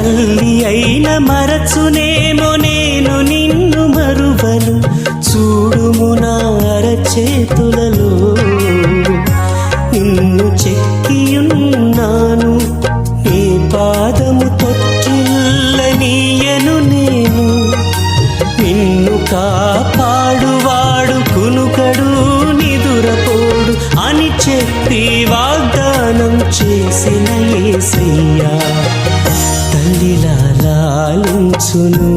తల్లి అయిన మరచునేమో నేను నిన్ను మరువను. చూడుము నా అరచేతులలో నిన్ను చెక్కియున్నాను. నీ పాదము తొట్టిల్లనీయను నేను. నిన్ను కాపాడువాడు కునుకడు నిదురపోడు అని చెప్పి వాగ్దానం చేసిన యేసయ్యా తల్లిలా లాలించును.